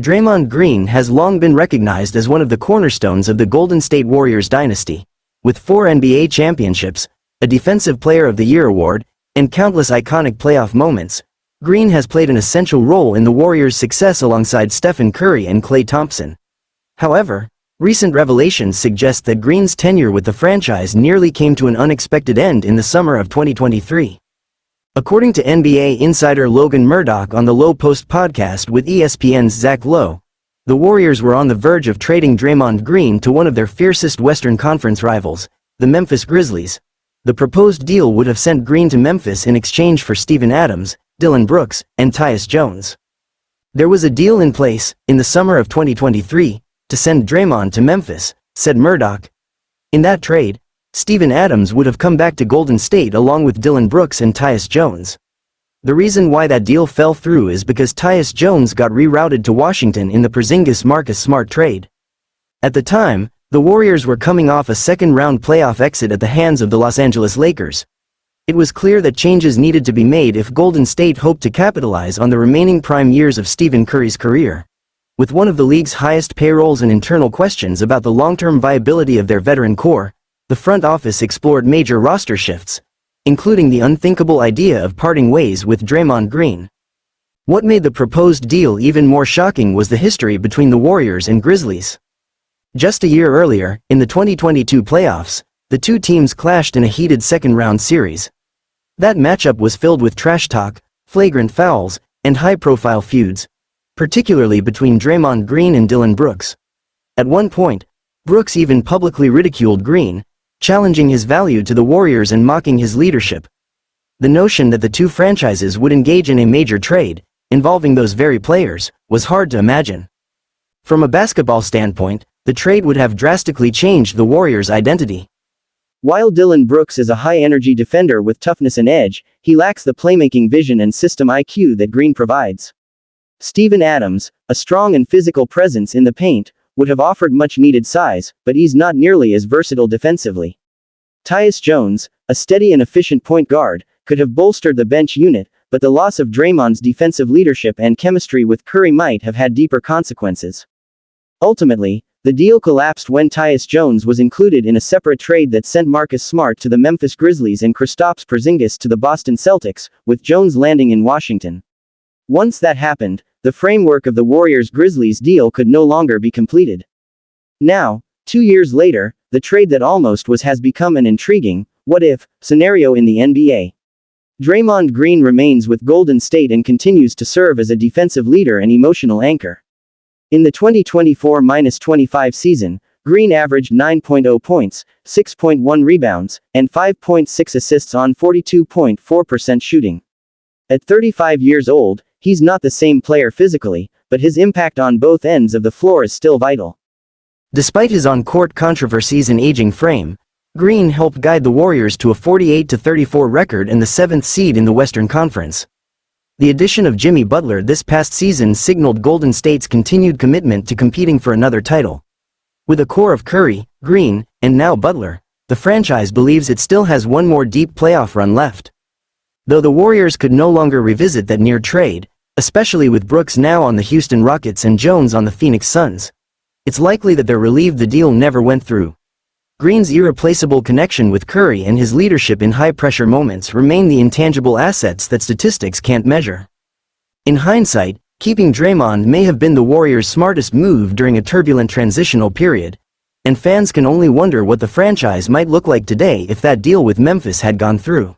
Draymond Green has long been recognized as one of the cornerstones of the Golden State Warriors dynasty. With 4 NBA championships, a Defensive Player of the Year award, and countless iconic playoff moments, Green has played an essential role in the Warriors' success alongside Stephen Curry and Klay Thompson. However, recent revelations suggest that Green's tenure with the franchise nearly came to an unexpected end in the summer of 2023. According to NBA insider Logan Murdock on the Lowe Post podcast with ESPN's Zach Lowe, the Warriors were on the verge of trading Draymond Green to one of their fiercest Western Conference rivals, the Memphis Grizzlies. The proposed deal would have sent Green to Memphis in exchange for Steven Adams, Dillon Brooks, and Tyus Jones. There was a deal in place, in the summer of 2023, to send Draymond to Memphis, said Murdock. In that trade, Steven Adams would have come back to Golden State along with Dillon Brooks and Tyus Jones. The reason why that deal fell through is because Tyus Jones got rerouted to Washington in the Porzingis-Marcus Smart trade. At the time, the Warriors were coming off a second-round playoff exit at the hands of the Los Angeles Lakers. It was clear that changes needed to be made if Golden State hoped to capitalize on the remaining prime years of Stephen Curry's career. With one of the league's highest payrolls and internal questions about the long-term viability of their veteran core, the front office explored major roster shifts, including the unthinkable idea of parting ways with Draymond Green. What made the proposed deal even more shocking was the history between the Warriors and Grizzlies. Just a year earlier, in the 2022 playoffs, the two teams clashed in a heated second-round series. That matchup was filled with trash talk, flagrant fouls, and high-profile feuds, particularly between Draymond Green and Dillon Brooks. At one point, Brooks even publicly ridiculed Green, challenging his value to the Warriors and mocking his leadership. The notion that the two franchises would engage in a major trade, involving those very players, was hard to imagine. From a basketball standpoint, the trade would have drastically changed the Warriors' identity. While Dillon Brooks is a high-energy defender with toughness and edge, he lacks the playmaking vision and system IQ that Green provides. Steven Adams, a strong and physical presence in the paint, would have offered much-needed size, but he's not nearly as versatile defensively. Tyus Jones, a steady and efficient point guard, could have bolstered the bench unit, but the loss of Draymond's defensive leadership and chemistry with Curry might have had deeper consequences. Ultimately, the deal collapsed when Tyus Jones was included in a separate trade that sent Marcus Smart to the Memphis Grizzlies and Kristaps Porzingis to the Boston Celtics, with Jones landing in Washington. Once that happened, the framework of the Warriors-Grizzlies deal could no longer be completed. Now, 2 years later, the trade that almost was has become an intriguing, what-if, scenario in the NBA. Draymond Green remains with Golden State and continues to serve as a defensive leader and emotional anchor. In the 2024-25 season, Green averaged 9.0 points, 6.1 rebounds, and 5.6 assists on 42.4% shooting. At 35 years old, he's not the same player physically, but his impact on both ends of the floor is still vital. Despite his on-court controversies and aging frame, Green helped guide the Warriors to a 48-34 record and the 7th seed in the Western Conference. The addition of Jimmy Butler this past season signaled Golden State's continued commitment to competing for another title. With a core of Curry, Green, and now Butler, the franchise believes it still has one more deep playoff run left. Though the Warriors could no longer revisit that near trade, especially with Brooks now on the Houston Rockets and Jones on the Phoenix Suns, it's likely that they're relieved the deal never went through. Green's irreplaceable connection with Curry and his leadership in high-pressure moments remain the intangible assets that statistics can't measure. In hindsight, keeping Draymond may have been the Warriors' smartest move during a turbulent transitional period, and fans can only wonder what the franchise might look like today if that deal with Memphis had gone through.